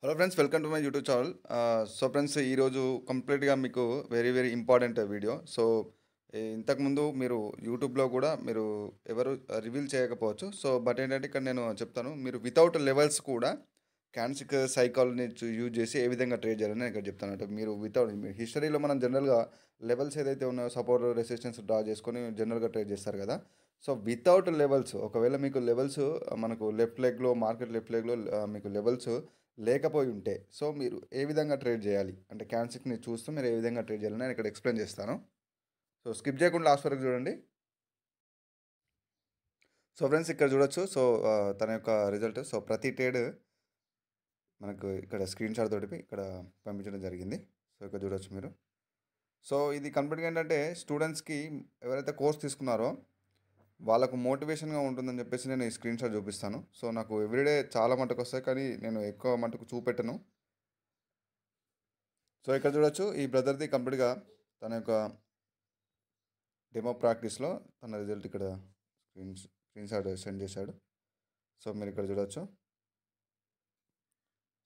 Hello friends, welcome to my YouTube channel. So friends, ఈరోజు కంప్లీట్గా మీకు very very important video. So ఇంతకుముందు మీరు యూట్యూబ్లో కూడా మీరు ఎవరు రివీల్ చేయకపోవచ్చు. సో బట్ ఏంటంటే ఇక్కడ నేను చెప్తాను, మీరు వితౌట్ లెవెల్స్ కూడా క్యాన్సిక్ సైకాలజీని యూజ్ చేసి ఏ విధంగా ట్రేడ్ చేయాలని నేను ఇక్కడ చెప్తాను. అంటే మీరు వితౌట్ హిస్టరీలో మనం జనరల్గా లెవెల్స్ ఏదైతే ఉన్నాయో సపోర్ట్ రెసిస్టెన్స్ డ్రా చేసుకొని జనరల్గా ట్రేడ్ చేస్తారు కదా. సో వితౌట్ లెవెల్స్, ఒకవేళ మీకు లెవెల్స్ మనకు లెఫ్ట్ లెగ్లో మార్కెట్ లెఫ్ట్ లెగ్లో మీకు లెవెల్స్ లేకపోయి ఉంటే, సో మీరు ఏ విధంగా ట్రేడ్ చేయాలి అంటే క్యాన్సిక్ని చూస్తూ మీరు ఏ విధంగా ట్రేడ్ చేయాలని నేను ఇక్కడ ఎక్స్ప్లెయిన్ చేస్తాను. సో స్కిప్ చేయకుండా లాస్ట్ వరకు చూడండి. సో ఫ్రెండ్స్, ఇక్కడ చూడొచ్చు. సో తన యొక్క రిజల్ట్. సో ప్రతి ట్రేడ్ మనకు ఇక్కడ స్క్రీన్ షాట్ తోటి ఇక్కడ పంపించడం జరిగింది. సో ఇక్కడ చూడొచ్చు మీరు. సో ఇది కంప్లీట్గా ఏంటంటే స్టూడెంట్స్కి ఎవరైతే కోర్స్ తీసుకున్నారో వాళ్ళకు మోటివేషన్గా ఉంటుందని చెప్పేసి నేను ఈ స్క్రీన్ షాట్ చూపిస్తాను. సో నాకు ఎవ్రీడే చాలా మటుకు వస్తాయి, కానీ నేను ఎక్కువ మటుకు చూపెట్టను. సో ఇక్కడ చూడొచ్చు, ఈ బ్రదర్ది కంప్లీట్గా తన యొక్క డెమో ప్రాక్టీస్లో తన రిజల్ట్ ఇక్కడ స్క్రీన్ షాట్ సెండ్ చేశాడు. సో మీరు ఇక్కడ చూడొచ్చు.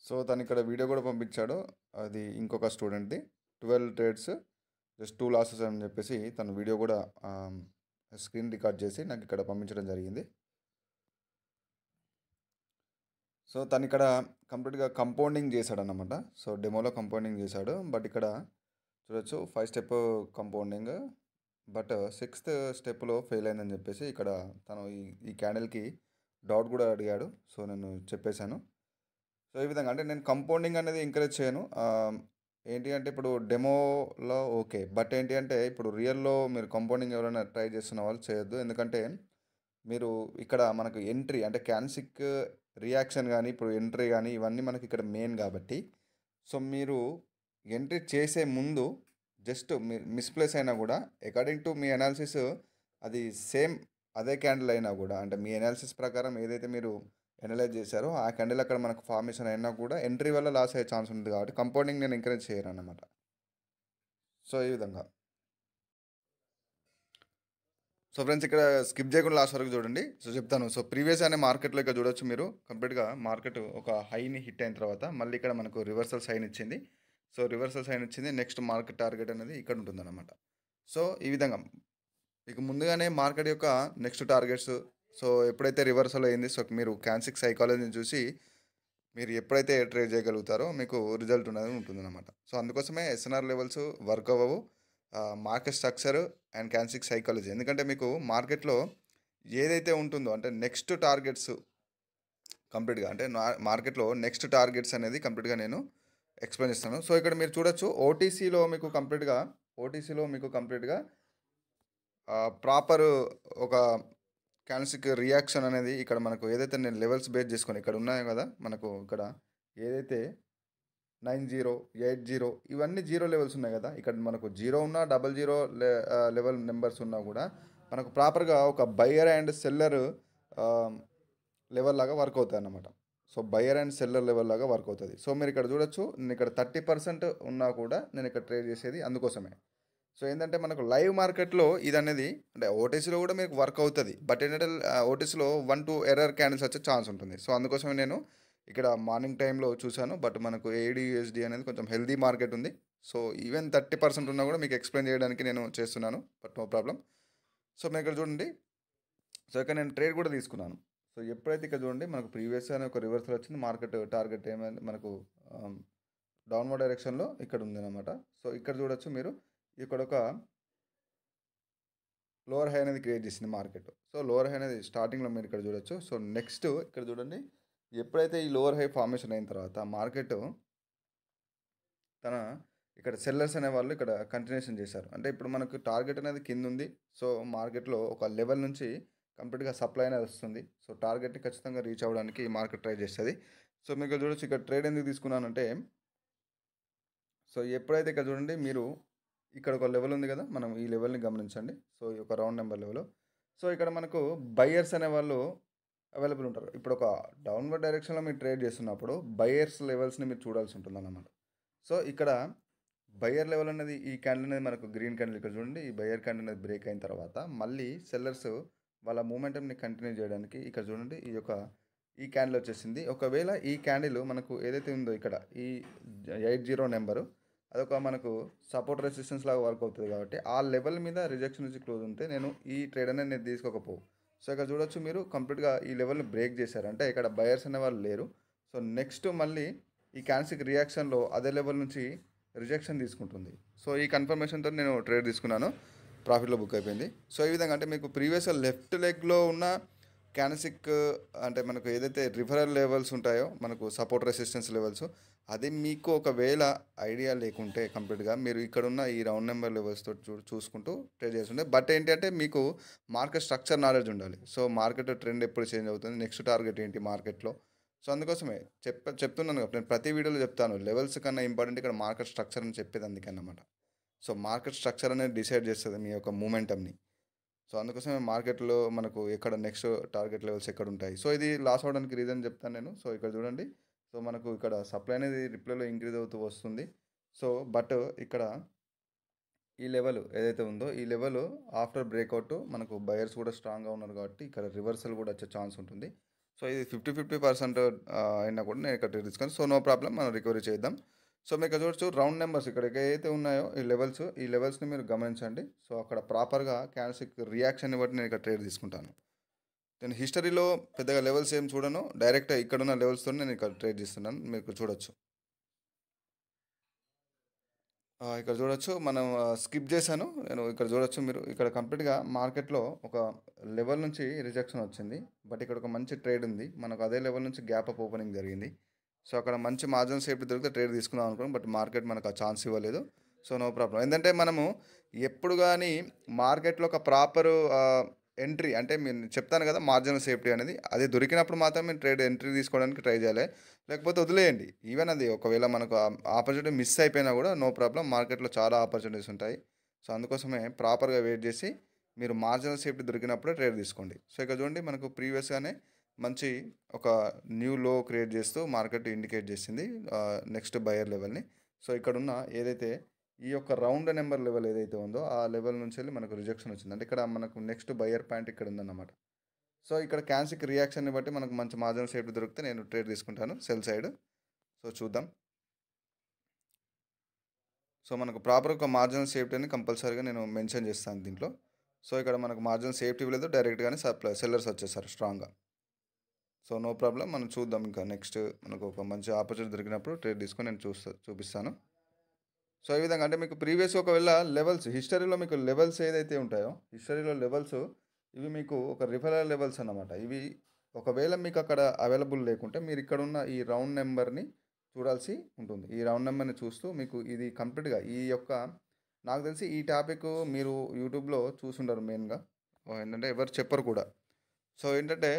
సో తను ఇక్కడ వీడియో కూడా పంపించాడు, అది ఇంకొక స్టూడెంట్ది 12 ట్రేడ్స్ జస్ట్ 2 లాసెస్ అని చెప్పేసి తన వీడియో కూడా స్క్రీన్ రికార్డ్ చేసి నాకు ఇక్కడ పంపించడం జరిగింది. సో తను ఇక్కడ కంప్లీట్గా కంపౌండింగ్ చేశాడు అన్నమాట. సో డెమోలో కంపౌండింగ్ చేశాడు, బట్ ఇక్కడ చూడొచ్చు 5 స్టెప్ కంపౌండింగ్, బట్ 6th స్టెప్లో ఫెయిల్ అయిందని చెప్పేసి ఇక్కడ తను ఈ క్యాండిల్కి డౌట్ కూడా అడిగాడు. సో నేను చెప్పేశాను. సో ఈ విధంగా అంటే నేను కంపౌండింగ్ అనేది ఎంకరేజ్ చేయను. ఏంటి అంటే ఇప్పుడు డెమోలో ఓకే, బట్ ఏంటి అంటే ఇప్పుడు రియల్లో మీరు కంపౌండింగ్ ఎవరైనా ట్రై చేస్తున్న వాళ్ళు చేయొద్దు. ఎందుకంటే మీరు ఇక్కడ మనకు ఎంట్రీ అంటే క్యాన్సిక్ రియాక్షన్ కానీ ఇప్పుడు ఎంట్రీ కానీ ఇవన్నీ మనకి ఇక్కడ మెయిన్ కాబట్టి, సో మీరు ఎంట్రీ చేసే ముందు జస్ట్ మీరు మిస్ప్లేస్ అయినా కూడా అకార్డింగ్ టు మీ అనాలిసిస్ అది సేమ్ అదే క్యాండిల్ అయినా కూడా, అంటే మీ అనాలిసిస్ ప్రకారం ఏదైతే మీరు అనలైజ్ చేశారో ఆ క్యాండిల్ అక్కడ మనకు ఫార్మేషన్ అయినా కూడా ఎంట్రీ వల్ల లాస్ అయ్యే ఛాన్స్ ఉంది కాబట్టి కంపౌండింగ్ నేను ఎంకరేజ్ చేయను అన్నమాట. సో ఈ విధంగా. సో ఫ్రెండ్స్, ఇక్కడ స్కిప్ చేయకుండా లాస్ట్ వరకు చూడండి. సో చెప్తాను. సో ప్రీవియస్ అనే మార్కెట్లో ఇక్కడ చూడొచ్చు మీరు, కంప్లీట్గా మార్కెట్ ఒక హైని హిట్ అయిన తర్వాత మళ్ళీ ఇక్కడ మనకు రివర్సల్ సైన్ ఇచ్చింది. సో రివర్సల్ సైన్ ఇచ్చింది, నెక్స్ట్ మార్కెట్ టార్గెట్ అనేది ఇక్కడ ఉంటుందన్నమాట. సో ఈ విధంగా ఇక ముందుగానే మార్కెట్ యొక్క నెక్స్ట్ టార్గెట్స్ సో ఎప్పుడైతే రివర్సల్ అయింది, సో మీరు క్యాన్సిక్ సైకాలజీని చూసి మీరు ఎప్పుడైతే ట్రేడ్ చేయగలుగుతారో మీకు రిజల్ట్ అనేది ఉంటుందన్నమాట. సో అందుకోసమే ఎస్ఎన్ఆర్ లెవెల్స్ వర్క్ అవ్వవు, మార్కెట్ స్ట్రక్చర్ అండ్ క్యాన్సిక్ సైకాలజీ. ఎందుకంటే మీకు మార్కెట్లో ఏదైతే ఉంటుందో అంటే నెక్స్ట్ టార్గెట్స్ కంప్లీట్గా అంటే మార్కెట్లో నెక్స్ట్ టార్గెట్స్ అనేది కంప్లీట్గా నేను ఎక్స్ప్లెయిన్ చేస్తాను. సో ఇక్కడ మీరు చూడొచ్చు, ఓటీసీలో మీకు కంప్లీట్గా ప్రాపర్ ఒక క్యాన్సిక్ రియాక్షన్ అనేది ఇక్కడ మనకు ఏదైతే నేను లెవెల్స్ బేస్ చేసుకొని ఇక్కడ ఉన్నాయో కదా, మనకు ఇక్కడ ఏదైతే 90, 80 ఇవన్నీ 0 లెవెల్స్ ఉన్నాయి కదా, ఇక్కడ మనకు 0 ఉన్నా 00 లెవెల్ నెంబర్స్ ఉన్నా కూడా మనకు ప్రాపర్గా ఒక బయ్యర్ అండ్ సెల్లర్ లెవెల్ లాగా వర్క్ అవుతుంది అన్నమాట. So buyer and seller level లాగా వర్క్ అవుతుంది. సో మీరు ఇక్కడ చూడొచ్చు, నేను ఇక్కడ 30% ఉన్నా కూడా నేను ఇక్కడ ట్రేడ్ చేసేది అందుకోసమే. సో ఏంటంటే మనకు లైవ్ మార్కెట్లో ఇది అనేది అంటే ఓటీసీలో కూడా మీకు వర్క్ అవుతుంది, బట్ ఏంటంటే ఓటీసీలో 1-2 ఎర్రర్ క్యాండిల్స్ వచ్చే ఛాన్స్ ఉంటుంది. సో అందుకోసమే నేను ఇక్కడ మార్నింగ్ టైంలో చూశాను, బట్ మనకు AUD/USD అనేది కొంచెం హెల్దీ మార్కెట్ ఉంది. సో ఈవెన్ 30% ఉన్నా కూడా మీకు ఎక్స్ప్లెయిన్ చేయడానికి నేను చేస్తున్నాను, బట్ నో ప్రాబ్లం. సో మీరు ఇక్కడ చూడండి. సో ఇక్కడ నేను ట్రేడ్ కూడా తీసుకున్నాను. సో ఎప్పుడైతే ఇక్కడ చూడండి మనకు ప్రీవియస్ అనే ఒక రివర్సల్ వచ్చింది, మార్కెట్ టార్గెట్ ఏమైంది మనకు డౌన్వర్డ్ డైరెక్షన్లో ఇక్కడ ఉంది అనమాట. సో ఇక్కడ చూడొచ్చు మీరు, ఇక్కడ ఒక లోవర్ హై అనేది క్రియేట్ చేసింది మార్కెట్. సో లోవర్ హై అనేది స్టార్టింగ్లో మీరు ఇక్కడ చూడొచ్చు. సో నెక్స్ట్ ఇక్కడ చూడండి, ఎప్పుడైతే ఈ లోవర్ హై ఫార్మేషన్ అయిన తర్వాత మార్కెట్ తన ఇక్కడ సెల్లర్స్ అనే వాళ్ళు ఇక్కడ కంటిన్యూషన్ చేశారు. అంటే ఇప్పుడు మనకు టార్గెట్ అనేది కింద ఉంది. సో మార్కెట్లో ఒక లెవెల్ నుంచి కంప్లీట్గా సప్లై అనేది వస్తుంది. సో టార్గెట్ని ఖచ్చితంగా రీచ్ అవ్వడానికి మార్కెట్ ట్రై చేస్తుంది. సో మీకు చూడొచ్చు, ఇక్కడ ట్రేడ్ ఎందుకు తీసుకున్నానంటే, సో ఎప్పుడైతే ఇక్కడ చూడండి మీరు ఇక్కడ ఒక లెవెల్ ఉంది కదా, మనం ఈ లెవెల్ని గమనించండి. సో ఈ ఒక రౌండ్ నెంబర్ లెవెల్. సో ఇక్కడ మనకు బయ్యర్స్ అనే వాళ్ళు అవైలబుల్ ఉంటారు. ఇప్పుడు ఒక డౌన్వర్డ్ డైరెక్షన్లో మీరు ట్రేడ్ చేస్తున్నప్పుడు బయ్యర్స్ లెవెల్స్ని మీరు చూడాల్సి ఉంటుంది అన్నమాట. సో ఇక్కడ బయ్యర్ లెవెల్ అనేది ఈ క్యాండిల్ అనేది మనకు గ్రీన్ క్యాండిల్ ఇక్కడ చూడండి, ఈ బయ్యర్ క్యాండిల్ అనేది బ్రేక్ అయిన తర్వాత మళ్ళీ సెల్లర్స్ వాళ్ళ మూమెంటంని కంటిన్యూ చేయడానికి ఇక్కడ చూడండి ఈ యొక్క ఈ క్యాండిల్ వచ్చేసింది. ఒకవేళ ఈ క్యాండిల్ మనకు ఏదైతే ఉందో ఇక్కడ ఈ 80 నెంబరు అదొక మనకు సపోర్ట్ రెసిస్టెన్స్ లాగా వర్క్ అవుతుంది కాబట్టి ఆ లెవెల్ మీద రిజెక్షన్ నుంచి క్లోజ్ ఉంటే నేను ఈ ట్రేడ్ అనేది నేను తీసుకోకపోవు. సో ఇక్కడ చూడొచ్చు మీరు కంప్లీట్గా ఈ లెవెల్ని బ్రేక్ చేశారు, అంటే ఇక్కడ బయర్స్ అనే వాళ్ళు లేరు. సో నెక్స్ట్ మళ్ళీ ఈ క్యాన్సిక్ రియాక్షన్లో అదే లెవెల్ నుంచి రిజెక్షన్ తీసుకుంటుంది. సో ఈ కన్ఫర్మేషన్తో నేను ట్రేడ్ తీసుకున్నాను, ప్రాఫిట్లో బుక్ అయిపోయింది. సో ఈ విధంగా అంటే మీకు ప్రీవియస్ లెఫ్ట్ లెగ్లో ఉన్న క్యాన్సిక్ అంటే మనకు ఏదైతే రిఫరల్ లెవెల్స్ ఉంటాయో మనకు సపోర్ట్ రెసిస్టెన్స్ లెవెల్స్, అది మీకు ఒకవేళ ఐడియా లేకుంటే కంప్లీట్గా మీరు ఇక్కడున్న ఈ రౌండ్ నెంబర్ లెవెల్స్తో చూసుకుంటూ ట్రేడ్ చేస్తుండే. బట్ ఏంటంటే మీకు మార్కెట్ స్ట్రక్చర్ నాలెడ్జ్ ఉండాలి. సో మార్కెట్ ట్రెండ్ ఎప్పుడు చేంజ్ అవుతుంది, నెక్స్ట్ టార్గెట్ ఏంటి మార్కెట్లో. సో అందుకోసమే చెప్తున్నాను కదా, నేను ప్రతి వీడియోలో చెప్తాను లెవెల్స్ కన్నా ఇంపార్టెంట్ ఇక్కడ మార్కెట్ స్ట్రక్చర్ అని చెప్పేది అందుకన్నమాట. సో మార్కెట్ స్ట్రక్చర్ అనేది డిసైడ్ చేస్తుంది మీ యొక్క మూమెంటమ్ని. సో అందుకోసమే మార్కెట్లో మనకు ఎక్కడ నెక్స్ట్ టార్గెట్ లెవెల్స్ ఎక్కడ ఉంటాయి. సో ఇది లాస్ అవడానికి రీజన్ చెప్తాను నేను. సో ఇక్కడ చూడండి, సో మనకు ఇక్కడ సప్లై అనేది రిప్లైలో ఇంక్రీజ్ అవుతూ వస్తుంది. సో బట్ ఇక్కడ ఈ లెవెల్ ఏదైతే ఉందో ఈ లెవెల్ ఆఫ్టర్ బ్రేక్అవుట్ మనకు బయర్స్ కూడా స్ట్రాంగ్గా ఉన్నారు కాబట్టి ఇక్కడ రివర్సల్ కూడా వచ్చే ఛాన్స్ ఉంటుంది. సో ఇది 50% అయినా కూడా నేను ఇక్కడ తీసుకొని, సో నో ప్రాబ్లం, మనం రికవరీ చేద్దాం. సో మీకు చూడొచ్చు రౌండ్ నెంబర్స్ ఇక్కడ ఏదైతే ఉన్నాయో ఈ లెవెల్స్ని మీరు గమనించండి. సో అక్కడ ప్రాపర్గా క్యాన్సిక్ రియాక్షన్ బట్టి నేను ఇక్కడ ట్రేడ్ తీసుకుంటాను. నేను హిస్టరీలో పెద్దగా లెవెల్స్ ఏం చూడను, డైరెక్ట్ ఇక్కడున్న లెవెల్స్తో నేను ఇక్కడ ట్రేడ్ చేస్తున్నాను, మీకు చూడొచ్చు. ఇక్కడ చూడొచ్చు మనం స్కిప్ చేశాను నేను. ఇక్కడ చూడొచ్చు మీరు, ఇక్కడ కంప్లీట్గా మార్కెట్లో ఒక లెవెల్ నుంచి రిజెక్షన్ వచ్చింది. బట్ ఇక్కడ ఒక మంచి ట్రేడ్ ఉంది, మనకు అదే లెవెల్ నుంచి గ్యాప్ అప్ ఓపెనింగ్ జరిగింది. సో అక్కడ మంచి మార్జిన్ సేఫ్టీ దొరికితే ట్రేడ్ తీసుకుందాం అనుకున్నాం, బట్ మార్కెట్ మనకు ఆ ఛాన్స్ ఇవ్వలేదు. So no problem. ఎందుకంటే మనము ఎప్పుడు కానీ మార్కెట్లో ఒక ప్రాపర్ ఎంట్రీ అంటే నేను చెప్తాను కదా మార్జినల్ సేఫ్టీ అనేది, అది దొరికినప్పుడు మాత్రమే ట్రేడ్ ఎంట్రీ తీసుకోవడానికి ట్రై చేయాలి, లేకపోతే వదిలేయండి. ఈవెన్ అది ఒకవేళ మనకు ఆపర్చునిటీ మిస్ అయిపోయినా కూడా నో ప్రాబ్లం, మార్కెట్లో చాలా ఆపర్చునిటీస్ ఉంటాయి. సో అందుకోసమే ప్రాపర్గా వెయిట్ చేసి మీరు మార్జినల్ సేఫ్టీ దొరికినప్పుడే ట్రేడ్ తీసుకోండి. సో ఇక్కడ చూడండి మనకు ప్రీవియస్గానే మంచి ఒక న్యూ లో క్రియేట్ చేస్తూ మార్కెట్ ఇండికేట్ చేసింది నెక్స్ట్ బయర్ లెవెల్ని. సో ఇక్కడున్న ఏదైతే ఈ యొక్క రౌండ్ నెంబర్ లెవెల్ ఏదైతే ఉందో ఆ లెవెల్ నుంచి వెళ్ళి మనకు రిజెక్షన్ వచ్చింది, అంటే ఇక్కడ మనకు నెక్స్ట్ బయర్ పాయింట్ ఇక్కడ ఉందన్నమాట. సో ఇక్కడ క్యాన్సిక్ రియాక్షన్ని బట్టి మనకు మంచి మార్జిన్ సేఫ్టీ దొరికితే నేను ట్రేడ్ తీసుకుంటాను సెల్ సైడ్. సో చూద్దాం. సో మనకు ప్రాపర్ ఒక మార్జినల్ సేఫ్టీ అని కంపల్సరీగా నేను మెన్షన్ చేస్తాను దీంట్లో. సో ఇక్కడ మనకు మార్జినల్ సేఫ్టీ లేదు, డైరెక్ట్గానే సెల్లర్స్ వచ్చేసారు స్ట్రాంగ్గా. సో నో ప్రాబ్లం, మనం చూద్దాం. ఇంకా నెక్స్ట్ మనకు ఒక మంచి ఆపర్చునిటీ దొరికినప్పుడు ట్రేడ్ తీసుకొని నేను చూపిస్తాను. సో ఈ విధంగా అంటే మీకు ప్రీవియస్ ఒకవేళ లెవెల్స్ హిస్టరీలో మీకు లెవెల్స్ ఏదైతే ఉంటాయో హిస్టరీలో లెవెల్స్ ఇవి మీకు ఒక రిఫరల్ లెవెల్స్ అన్నమాట. ఇవి ఒకవేళ మీకు అక్కడ అవైలబుల్ లేకుంటే మీరు ఇక్కడ ఉన్న ఈ రౌండ్ నెంబర్ని చూడాల్సి ఉంటుంది. ఈ రౌండ్ నెంబర్ని చూస్తూ మీకు ఇది కంప్లీట్గా ఈ యొక్క నాకు తెలిసి ఈ టాపిక్ మీరు యూట్యూబ్లో చూసుంటారు మెయిన్గా, ఏంటంటే ఎవరు చెప్పరు కూడా. సో ఏంటంటే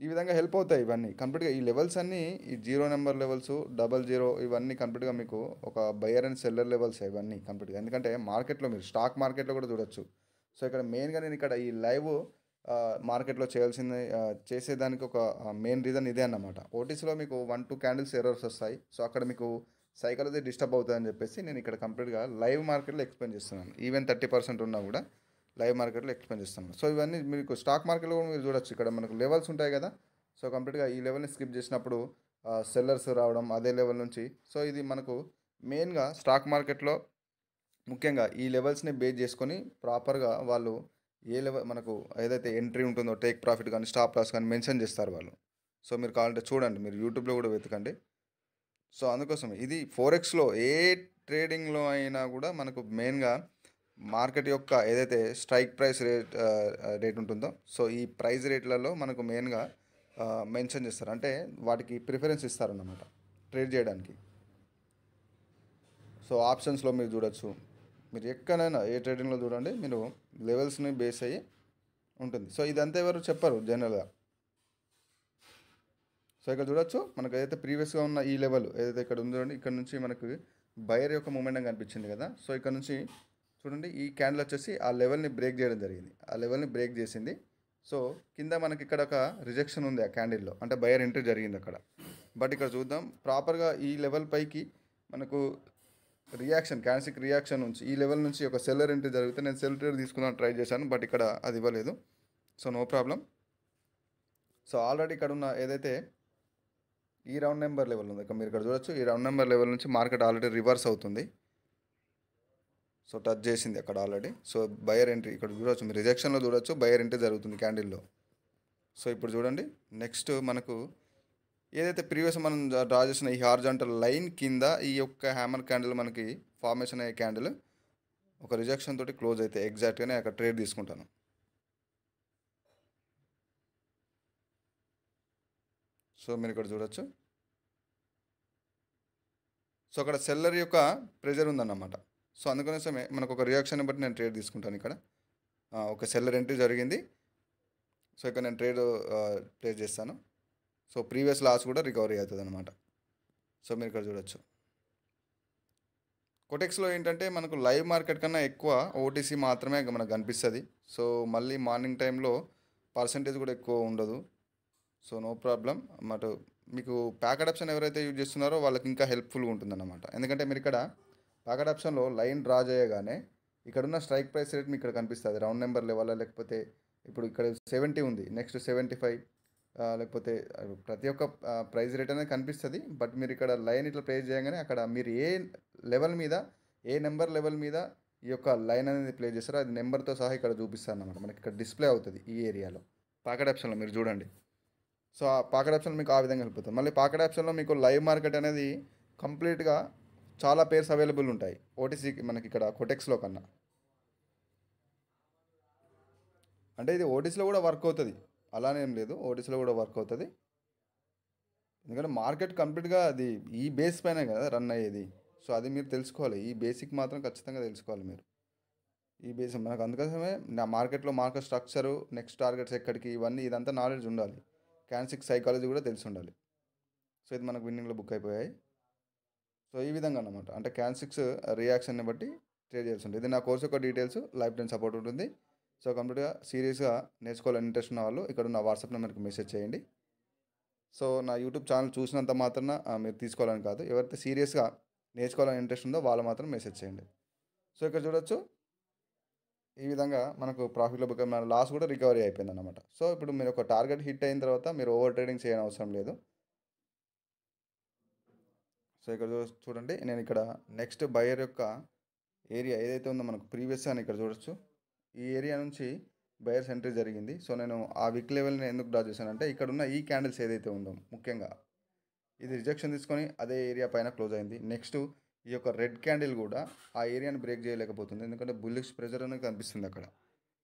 ఈ విధంగా హెల్ప్ అవుతాయి ఇవన్నీ కంప్లీట్గా. ఈ లెవెల్స్ అన్నీ ఈ 0 నెంబర్ లెవెల్స్ 00 ఇవన్నీ కంప్లీట్గా మీకు ఒక బయర్ అండ్ సెల్లర్ లెవెల్స్ ఇవన్నీ కంప్లీట్గా. ఎందుకంటే మార్కెట్లో మీరు స్టాక్ మార్కెట్లో కూడా చూడొచ్చు. సో ఇక్కడ మెయిన్గా నేను ఇక్కడ ఈ లైవ్ మార్కెట్లో చేసేదానికి ఒక మెయిన్ రీజన్ ఇదే అన్నమాట. ఓటీసీలో మీకు 1-2 క్యాండిల్స్ ఎర్రర్స్ వస్తాయి. సో అక్కడ మీకు సైకాలజీ డిస్టర్బ్ అవుతుందని చెప్పేసి నేను ఇక్కడ కంప్లీట్గా లైవ్ మార్కెట్లో ఎక్స్ప్లెయిన్ చేస్తున్నాను. ఈవెన్ 30% ఉన్నా కూడా లైవ్ మార్కెట్లో ఎక్స్ప్లెయిన్ చేస్తున్నాను. సో ఇవన్నీ మీకు స్టాక్ మార్కెట్లో కూడా మీరు చూడొచ్చు. ఇక్కడ మనకు లెవెల్స్ ఉంటాయి కదా. సో కంప్లీట్గా ఈ లెవెల్ని స్కిప్ చేసినప్పుడు సెల్లర్స్ రావడం అదే లెవెల్ నుంచి. సో ఇది మనకు మెయిన్గా స్టాక్ మార్కెట్లో ముఖ్యంగా ఈ లెవెల్స్ని బేస్ చేసుకొని ప్రాపర్గా వాళ్ళు ఏ లెవెల్ మనకు ఏదైతే ఎంట్రీ ఉంటుందో టేక్ ప్రాఫిట్ కానీ స్టాప్ లాస్ కానీ మెన్షన్ చేస్తారు వాళ్ళు. సో మీరు కావాలంటే చూడండి, మీరు యూట్యూబ్లో కూడా వెతకండి. సో అందుకోసం ఇది ఫోరెక్స్లో ఏ ట్రేడింగ్లో అయినా కూడా మనకు మెయిన్గా మార్కెట్ యొక్క ఏదైతే స్ట్రైక్ ప్రైస్ రేట్ ఉంటుందో సో ఈ ప్రైస్ రేట్లలో మనకు మెయిన్గా మెన్షన్ చేస్తారు, అంటే వాటికి ప్రిఫరెన్స్ ఇస్తారన్నమాట ట్రేడ్ చేయడానికి. సో ఆప్షన్స్లో మీరు చూడొచ్చు, మీరు ఎక్కడైనా ఏ ట్రేడింగ్లో చూడండి మీరు లెవెల్స్ని బేస్ అయ్యి ఉంటుంది. సో ఇదంతా ఎవరు చెప్పరు జనరల్గా. సో ఇక్కడ చూడొచ్చు మనకు ఏదైతే ప్రీవియస్గా ఉన్న ఈ లెవెల్ ఏదైతే ఇక్కడ ఉందో ఇక్కడ నుంచి మనకు బయర్ యొక్క మూమెంట్ కనిపించింది కదా. సో ఇక్కడ నుంచి చూడండి ఈ క్యాండిల్ వచ్చేసి ఆ లెవెల్ని బ్రేక్ చేయడం జరిగింది, ఆ లెవెల్ని బ్రేక్ చేసింది. సో కింద మనకి ఇక్కడ ఒక రిజెక్షన్ ఉంది ఆ క్యాండిల్లో, అంటే బయర్ ఎంట్రీ జరిగింది అక్కడ. బట్ ఇక్కడ చూద్దాం ప్రాపర్గా ఈ లెవెల్ పైకి మనకు రియాక్షన్ క్యాన్సిక్ రియాక్షన్ నుంచి ఈ లెవెల్ నుంచి ఒక సెల్లర్ ఎంట్రీ జరిగితే నేను సెల్ ట్రేడ్ తీసుకుందాం ట్రై చేశాను, బట్ ఇక్కడ అది ఇవ్వలేదు. So no problem. So already ఇక్కడ ఉన్న ఏదైతే ఈ రౌండ్ నెంబర్ లెవెల్ ఉంది ఇక్కడ మీరు ఇక్కడ చూడొచ్చు, ఈ రౌండ్ నెంబర్ లెవెల్ నుంచి మార్కెట్ ఆల్రెడీ రివర్స్ అవుతుంది. సో టచ్ చేసింది అక్కడ ఆల్రెడీ. సో బయర్ ఎంట్రీ ఇక్కడ చూడొచ్చు, మీరు రిజెక్షన్లో చూడొచ్చు, బయర్ ఎంట్రీ జరుగుతుంది క్యాండిల్లో. సో ఇప్పుడు చూడండి, నెక్స్ట్ మనకు ఏదైతే ప్రీవియస్ మనం డ్రా చేసిన ఈ హార్జాంటల్ లైన్ కింద ఈ యొక్క హ్యామర్ క్యాండిల్ మనకి ఫార్మేషన్ అయ్యే క్యాండిల్ ఒక రిజెక్షన్ తోటి క్లోజ్ అయితే ఎగ్జాక్ట్గానే అక్కడ ట్రేడ్ తీసుకుంటాను. సో మీరు ఇక్కడ చూడొచ్చు, సో అక్కడ సెల్లర్ యొక్క ప్రెజర్ ఉందన్నమాట. సో అందుకనే మనకు ఒక రియాక్షన్ బట్టి నేను ట్రేడ్ తీసుకుంటాను. ఇక్కడ ఒక సెల్లర్ ఎంట్రీ జరిగింది. సో ఇక్కడ నేను ట్రేడ్ ప్లేస్ చేస్తాను. సో ప్రీవియస్ లాస్ కూడా రికవరీ అవుతుంది అనమాట. సో మీరు ఇక్కడ చూడొచ్చు, కోటెక్స్లో ఏంటంటే మనకు లైవ్ మార్కెట్ కన్నా ఎక్కువ ఓటీసీ మాత్రమే మనకు కనిపిస్తుంది. సో మళ్ళీ మార్నింగ్ టైంలో పర్సంటేజ్ కూడా ఎక్కువ ఉండదు. సో నో ప్రాబ్లం అన్నమాట. మీకు ప్యాకెట్ ఆప్షన్ ఎవరైతే యూజ్ చేస్తున్నారో వాళ్ళకి ఇంకా హెల్ప్ఫుల్గా ఉంటుందన్నమాట. ఎందుకంటే మీరు ఇక్కడ ప్యాకెట్ ఆప్షన్లో లైన్ డ్రా చేయగానే ఇక్కడున్న స్ట్రైక్ ప్రైస్ రేట్ మీకు ఇక్కడ కనిపిస్తుంది రౌండ్ నెంబర్ లెవెల్, లేకపోతే ఇప్పుడు ఇక్కడ 70 ఉంది, నెక్స్ట్ 75, లేకపోతే ప్రతి ఒక్క ప్రైస్ రేట్ అనేది కనిపిస్తుంది. బట్ మీరు ఇక్కడ లైన్ ఇట్లా ప్లేస్ చేయగానే అక్కడ మీరు ఏ లెవెల్ మీద, ఏ నెంబర్ లెవెల్ మీద ఈ యొక్క లైన్ అనేది ప్లే చేస్తారో అది నెంబర్తో సహా ఇక్కడ చూపిస్తారు అన్నమాట. మనకి ఇక్కడ డిస్ప్లే అవుతుంది ఈ ఏరియాలో ప్యాకెట్ ఆప్షన్లో మీరు చూడండి. సో ఆ పాకెట్ ఆప్షన్ మీకు ఆ విధంగా వెళ్ళిపోతుంది. మళ్ళీ పాకెట్ ఆప్షన్లో మీకు లైవ్ మార్కెట్ అనేది కంప్లీట్గా చాలా పేర్స్ అవైలబుల్ ఉంటాయి ఓటీసీకి మనకి ఇక్కడ కోటెక్స్లో కన్నా. అంటే ఇది ఓటీసీలో కూడా వర్క్ అవుతుంది, అలానే ఏం లేదు, ఓటీసీలో కూడా వర్క్ అవుతుంది. ఎందుకంటే మార్కెట్ కంప్లీట్గా అది ఈ బేస్ పైన కదా రన్ అయ్యేది. సో అది మీరు తెలుసుకోవాలి, ఈ బేసిక్ మాత్రం ఖచ్చితంగా తెలుసుకోవాలి మీరు. ఈ బేసిక్ మనకు అందుకోసమే నా మార్కెట్లో మార్కెట్ స్ట్రక్చరు, నెక్స్ట్ టార్గెట్స్ ఎక్కడికి, ఇవన్నీ ఇదంతా నాలెడ్జ్ ఉండాలి. క్యాన్సిక్ సైకాలజీ కూడా తెలిసి ఉండాలి. సో ఇది మనకు విన్నింగ్లో బుక్ అయిపోయాయి. సో ఈ విధంగా అన్నమాట, అంటే క్యాన్సిక్స్ రియాక్షన్ని బట్టి ట్రేడ్ చేయాల్సి ఉంటుంది. ఇది నా కోర్స్ యొక్క డీటెయిల్స్, లైఫ్ టైం సపోర్ట్ ఉంటుంది. సో కంప్లీట్గా సీరియస్గా నేర్చుకోవాలని ఇంట్రెస్ట్ ఉన్న వాళ్ళు ఇక్కడ నా వాట్సాప్ నెంబర్కి మెసేజ్ చేయండి. సో నా యూట్యూబ్ ఛానల్ చూసినంత మాత్రాన మీరు తీసుకోవాలని కాదు, ఎవరైతే సీరియస్గా నేర్చుకోవాలని ఇంట్రెస్ట్ ఉందో వాళ్ళు మాత్రం మెసేజ్ చేయండి. సో ఇక్కడ చూడొచ్చు, ఈ విధంగా మనకు ప్రాఫిట్లో బుక్ మన లాస్ కూడా రికవరీ అయిపోయింది అన్నమాట. సో ఇప్పుడు మీరు ఒక టార్గెట్ హిట్ అయిన తర్వాత మీరు ఓవర్ ట్రేడింగ్ చేయని అవసరం లేదు. సో ఇక్కడ చూడండి, నేను ఇక్కడ నెక్స్ట్ బయర్ యొక్క ఏరియా ఏదైతే ఉందో మనకు ప్రీవియస్ అని ఇక్కడ చూడొచ్చు, ఈ ఏరియా నుంచి బయర్స్ ఎంట్రీ జరిగింది. సో నేను ఆ విక్ లెవెల్ని ఎందుకు డ్రా చేశానంటే ఇక్కడ ఉన్న ఈ క్యాండిల్స్ ఏదైతే ఉందో ముఖ్యంగా ఇది రిజెక్షన్ తీసుకొని అదే ఏరియా పైన క్లోజ్ అయింది. నెక్స్ట్ ఈ యొక్క రెడ్ క్యాండిల్ కూడా ఆ ఏరియాని బ్రేక్ చేయలేకపోతుంది, ఎందుకంటే బుల్లిష్ ప్రెజర్ అనేది కనిపిస్తుంది అక్కడ.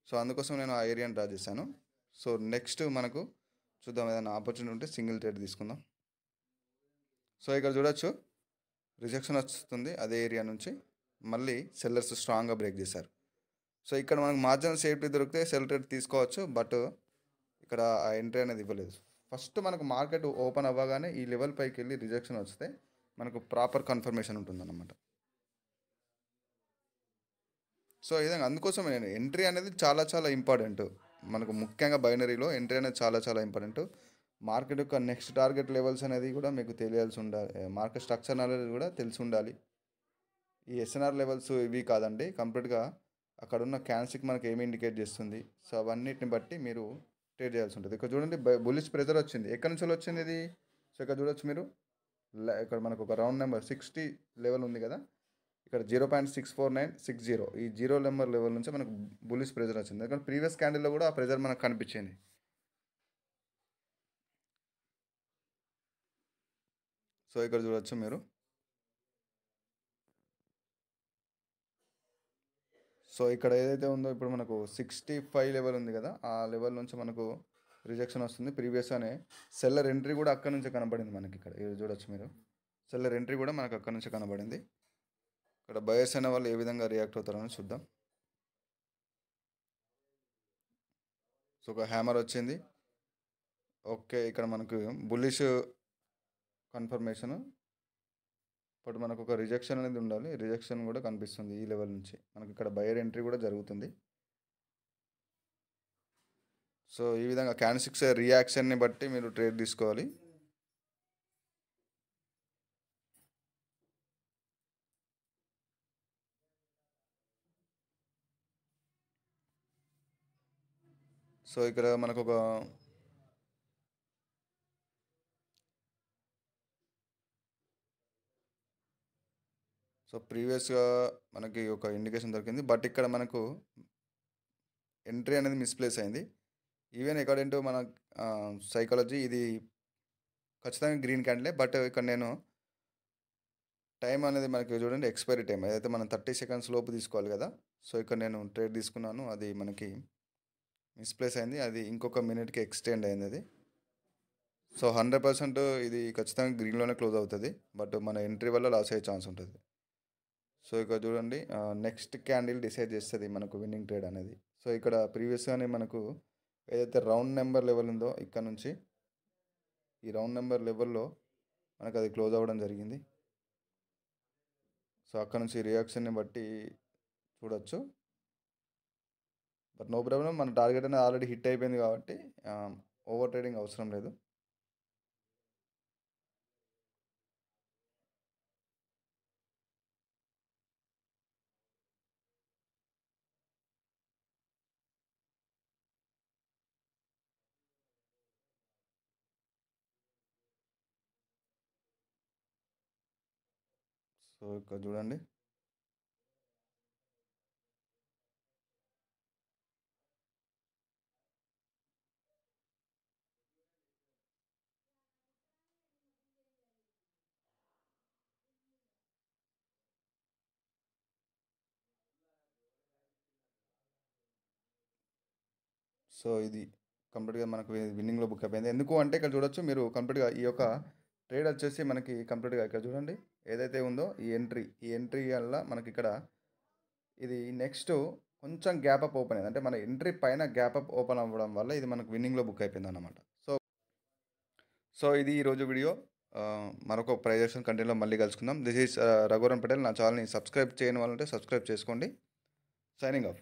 సో అందుకోసం నేను ఆ ఏరియాని డ్రా చేశాను. సో నెక్స్ట్ మనకు చూద్దాం, ఏదైనా ఆపర్చునిటీ ఉంటే సింగిల్ ట్రేడ్ తీసుకుందాం. సో ఇక్కడ చూడొచ్చు, రిజెక్షన్ వస్తుంది అదే ఏరియా నుంచి, మళ్ళీ సెల్లర్స్ స్ట్రాంగ్గా బ్రేక్ చేశారు. సో ఇక్కడ మనకు మార్జినల్ సేఫ్టీ దొరికితే సెల్ ట్రేడ్ తీసుకోవచ్చు, బట్ ఇక్కడ ఆ ఎంట్రీ అనేది ఇవ్వలేదు. ఫస్ట్ మనకు మార్కెట్ ఓపెన్ అవ్వగానే ఈ లెవెల్ పైకి వెళ్ళి రిజెక్షన్ వస్తే మనకు ప్రాపర్ కన్ఫర్మేషన్ ఉంటుందన్నమాట. సో ఈ విధంగా అందుకోసం నేను ఎంట్రీ అనేది చాలా చాలా ఇంపార్టెంట్. మనకు ముఖ్యంగా బైనరీలో ఎంట్రీ అనేది చాలా చాలా ఇంపార్టెంట్. మార్కెట్ యొక్క నెక్స్ట్ టార్గెట్ లెవెల్స్ అనేది కూడా మీకు తెలియాల్సి ఉండాలి, మార్కెట్ స్ట్రక్చర్ అనేది కూడా తెలిసి ఉండాలి. ఈ ఎస్ఎన్ఆర్ లెవెల్స్ ఇవి కాదండి, కంప్లీట్గా అక్కడ ఉన్న క్యాన్సిక్ మనకి ఏమి ఇండికేట్ చేస్తుంది. సో అవన్నిటిని బట్టి మీరు ట్రేడ్ చేయాల్సి ఉంటుంది. ఇక్కడ చూడండి, బుల్లిష్ ప్రెజర్ వచ్చింది, ఎక్కడి నుంచి వచ్చింది ఇది. సో ఇక్కడ చూడొచ్చు మీరు, ఇక్కడ మనకు ఒక రౌండ్ నెంబర్ 60 లెవెల్ ఉంది కదా, ఇక్కడ 0.64960 ఈ 0 నెంబర్ లెవెల్ నుంచి మనకు బుల్లిష్ ప్రెజర్ వచ్చింది. ఎందుకంటే ప్రీవియస్ క్యాండిల్లో కూడా ఆ ప్రెజర్ మనకు కనిపించింది. సో ఇక్కడ చూడొచ్చు మీరు, సో ఇక్కడ ఏదైతే ఉందో ఇప్పుడు మనకు 65 లెవెల్ ఉంది కదా, ఆ లెవెల్ నుంచి మనకు రిజెక్షన్ వస్తుంది. ప్రీవియస్ అనే సెల్లర్ ఎంట్రీ కూడా అక్కడ నుంచి కనబడింది మనకి. ఇక్కడ ఇది చూడొచ్చు మీరు, సెల్లర్ ఎంట్రీ కూడా మనకు అక్కడ నుంచి కనబడింది. ఇక్కడ బయర్స్ అనే వాళ్ళు ఏ విధంగా రియాక్ట్ అవుతారని చూద్దాం. సో ఒక హ్యామర్ వచ్చింది, ఓకే, ఇక్కడ మనకు బుల్లిష్ కన్ఫర్మేషన్, బట్ మనకు ఒక రిజెక్షన్ అనేది ఉండాలి, రిజెక్షన్ కూడా కనిపిస్తుంది ఈ లెవెల్ నుంచి మనకి. ఇక్కడ బయర్ ఎంట్రీ కూడా జరుగుతుంది. సో ఈ విధంగా క్యాండిల్స్ రియాక్షన్ని బట్టి మీరు ట్రేడ్ తీసుకోవాలి. సో ఇక్కడ మనకు ఒక సో ప్రీవియస్గా మనకి ఒక ఇండికేషన్ దొరికింది, బట్ ఇక్కడ మనకు ఎంట్రీ అనేది మిస్ప్లేస్ అయింది. ఈవెన్ అకార్డింగ్ టు మన సైకాలజీ ఇది ఖచ్చితంగా గ్రీన్ క్యాండిలే. బట్ ఇక్కడ నేను టైం అనేది మనకి చూడండి, ఎక్స్పైరీ టైం ఏదైతే మనం 30 సెకండ్స్ లోపు తీసుకోవాలి కదా. సో ఇక్కడ నేను ట్రేడ్ తీసుకున్నాను, అది మనకి మిస్ప్లేస్ అయింది, అది ఇంకొక మినిట్కి ఎక్స్టెండ్ అయింది అది. సో 100% ఇది ఖచ్చితంగా గ్రీన్లోనే క్లోజ్ అవుతుంది, బట్ మన ఎంట్రీ వల్ల లాస్ అయ్యే ఛాన్స్ ఉంటుంది. సో ఇక్కడ చూడండి, నెక్స్ట్ క్యాండిల్ డిసైడ్ చేస్తుంది మనకు విన్నింగ్ ట్రేడ్ అనేది. సో ఇక్కడ ప్రీవియస్గానే మనకు ఏదైతే రౌండ్ నెంబర్ లెవెల్ ఉందో ఇక్కడ నుంచి ఈ రౌండ్ నెంబర్ లెవెల్లో మనకు అది క్లోజ్ అవ్వడం జరిగింది. సో అక్కడ నుంచి రియాక్షన్ని బట్టి చూడొచ్చు, బట్ నో ప్రాబ్లం, మన టార్గెట్ అనేది ఆల్రెడీ హిట్ అయిపోయింది కాబట్టి ఓవర్ ట్రేడింగ్ అవసరం లేదు. సో ఇక్కడ చూడండి, సో ఇది కంప్లీట్గా మనకు విన్నింగ్లో బుక్ అయిపోయింది. ఎందుకు అంటే ఇక్కడ చూడొచ్చు మీరు కంప్లీట్గా ఈ యొక్క ట్రేడ్ వచ్చేసి మనకి కంప్లీట్గా ఇక్కడ చూడండి ఏదైతే ఉందో ఈ ఎంట్రీ వల్ల మనకి ఇక్కడ ఇది నెక్స్ట్ కొంచెం గ్యాప్ అప్ ఓపెన్ అయింది, అంటే మన ఎంట్రీ పైన గ్యాప్ అప్ ఓపెన్ అవ్వడం వల్ల ఇది మనకు విన్నింగ్లో బుక్ అయిపోయింది అన్నమాట. సో ఇది ఈరోజు వీడియో. మరొక ప్రైజెస్ కంటెంట్లో మళ్ళీ కలుసుకుందాం. This is Raghuvaran Patel. నా ఛానల్ని సబ్స్క్రైబ్ చేయని వాళ్ళంటే సబ్స్క్రైబ్ చేసుకోండి. Signing off.